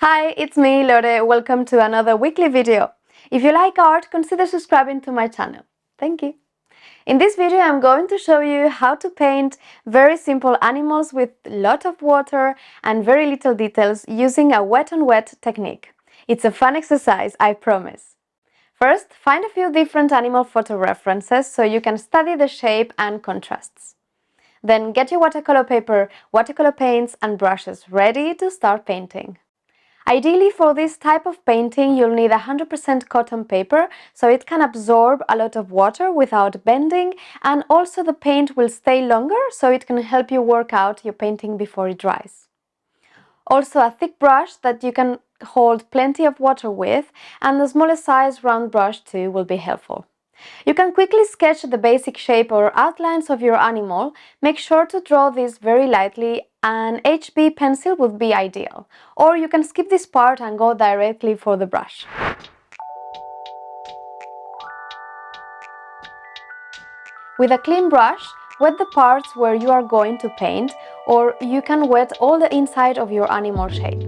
Hi, it's me, Lore. Welcome to another weekly video. If you like art, consider subscribing to my channel. Thank you. In this video, I'm going to show you how to paint very simple animals with a lot of water and very little details using a wet-on-wet technique. It's a fun exercise, I promise. First, find a few different animal photo references so you can study the shape and contrasts. Then get your watercolor paper, watercolor paints and brushes ready to start painting. Ideally, for this type of painting, you'll need 100% cotton paper so it can absorb a lot of water without bending, and also the paint will stay longer so it can help you work out your painting before it dries. Also, a thick brush that you can hold plenty of water with, and the smallest size round brush too will be helpful. You can quickly sketch the basic shape or outlines of your animal. Make sure to draw this very lightly. An HB pencil would be ideal, or you can skip this part and go directly for the brush. With a clean brush, wet the parts where you are going to paint, or you can wet all the inside of your animal shape.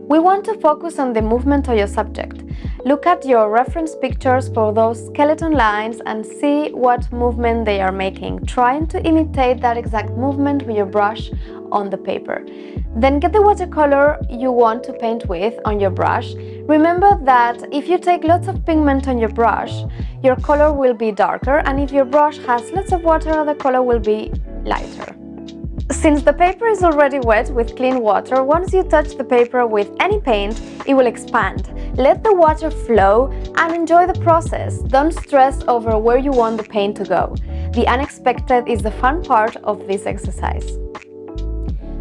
We want to focus on the movement of your subject. Look at your reference pictures for those skeleton lines and see what movement they are making, trying to imitate that exact movement with your brush on the paper. Then get the watercolor you want to paint with on your brush. Remember that if you take lots of pigment on your brush, your color will be darker, and if your brush has lots of water, the color will be lighter. Since the paper is already wet with clean water, once you touch the paper with any paint, it will expand. Let the water flow and enjoy the process. Don't stress over where you want the paint to go. The unexpected is the fun part of this exercise.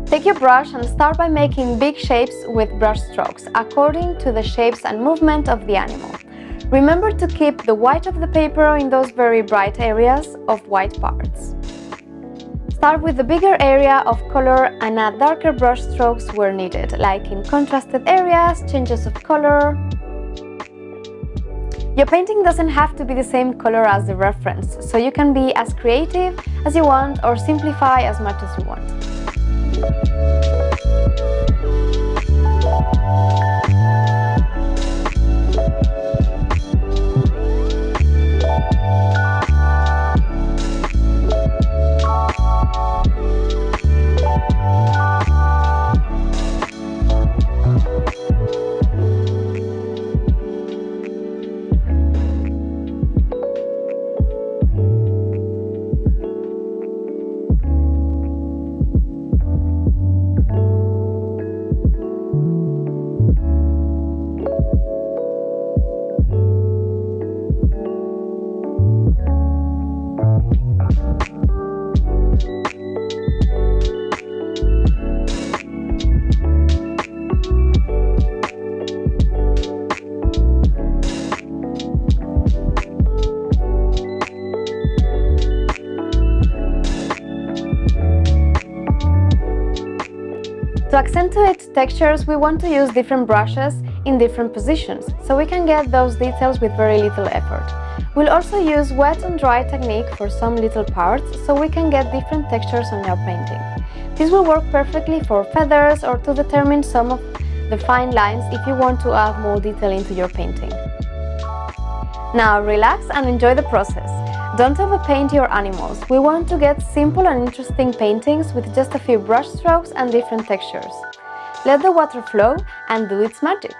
Take your brush and start by making big shapes with brush strokes, according to the shapes and movement of the animal. Remember to keep the white of the paper in those very bright areas of white parts. Start with the bigger area of color and add darker brush strokes where needed, like in contrasted areas, changes of color. Your painting doesn't have to be the same color as the reference, so you can be as creative as you want or simplify as much as you want. To accentuate textures, we want to use different brushes in different positions, so we can get those details with very little effort. We'll also use wet and dry technique for some little parts, so we can get different textures on your painting. This will work perfectly for feathers or to determine some of the fine lines if you want to add more detail into your painting. Now relax and enjoy the process. Don't overpaint your animals. We want to get simple and interesting paintings with just a few brush strokes and different textures. Let the water flow and do its magic.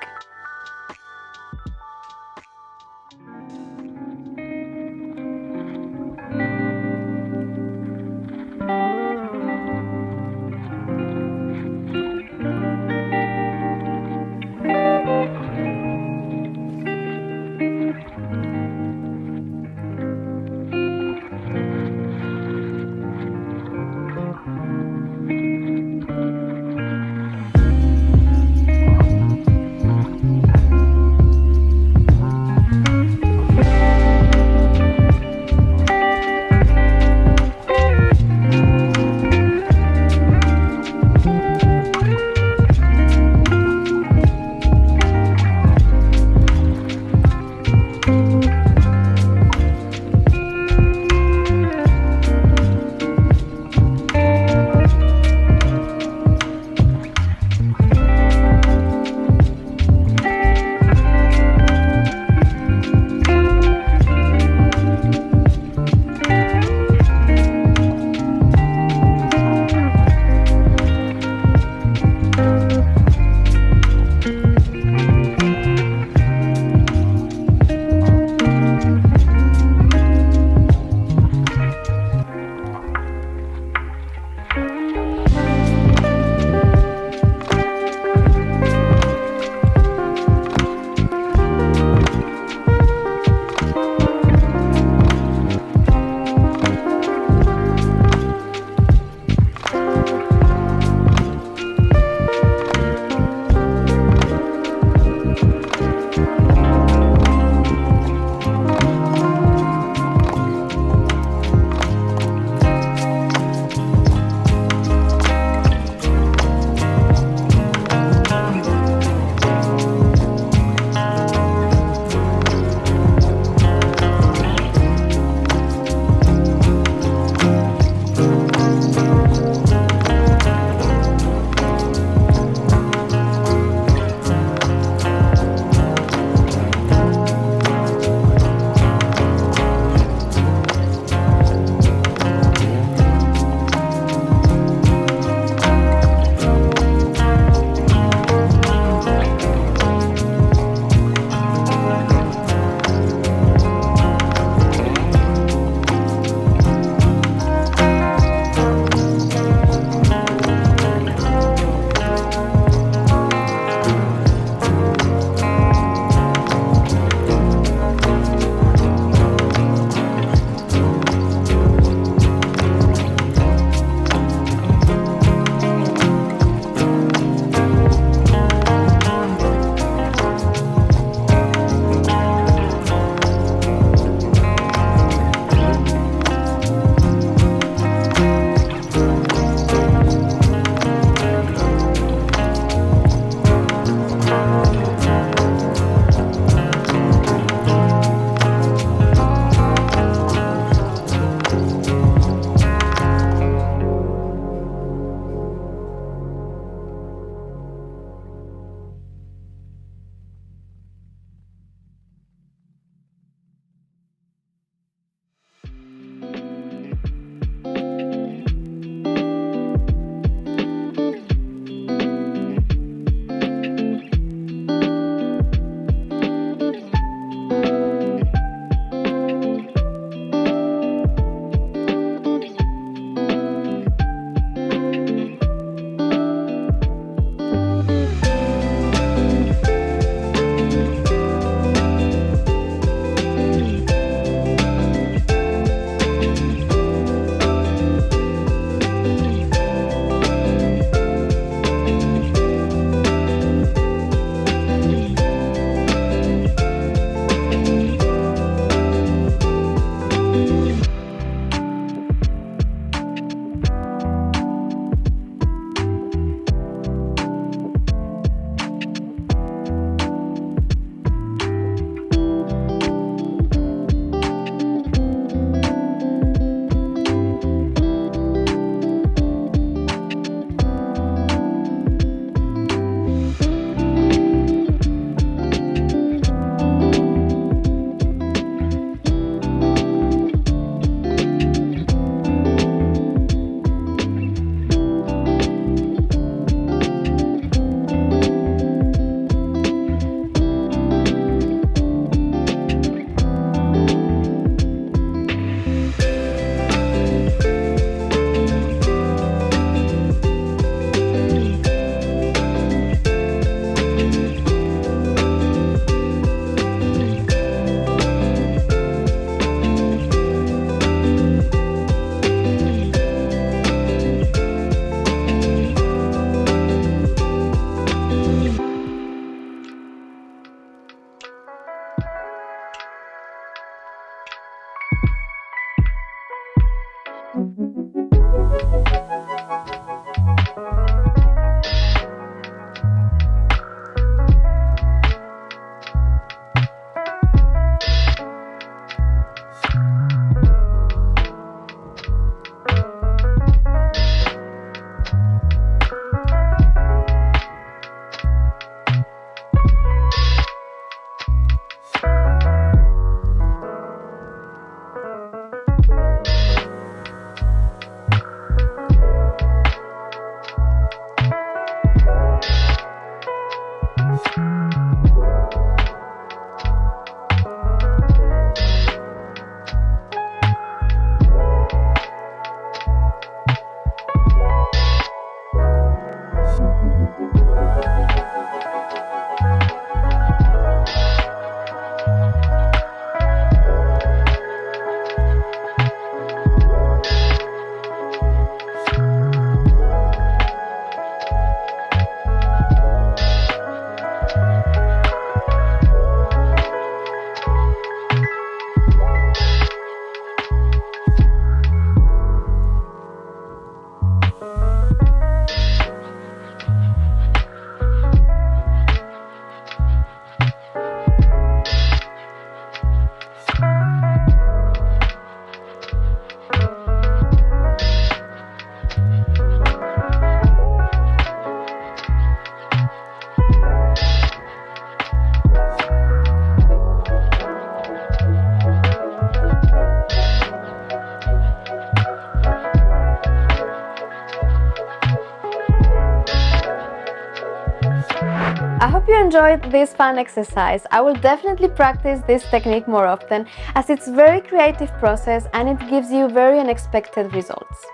I hope you enjoyed this fun exercise. I will definitely practice this technique more often, as it's a very creative process and it gives you very unexpected results.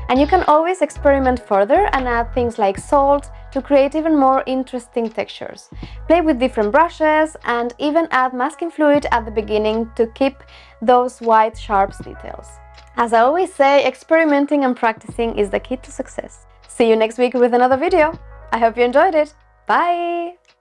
And you can always experiment further and add things like salt to create even more interesting textures. Play with different brushes and even add masking fluid at the beginning to keep those white sharp details. As I always say, experimenting and practicing is the key to success. See you next week with another video. I hope you enjoyed it. Bye!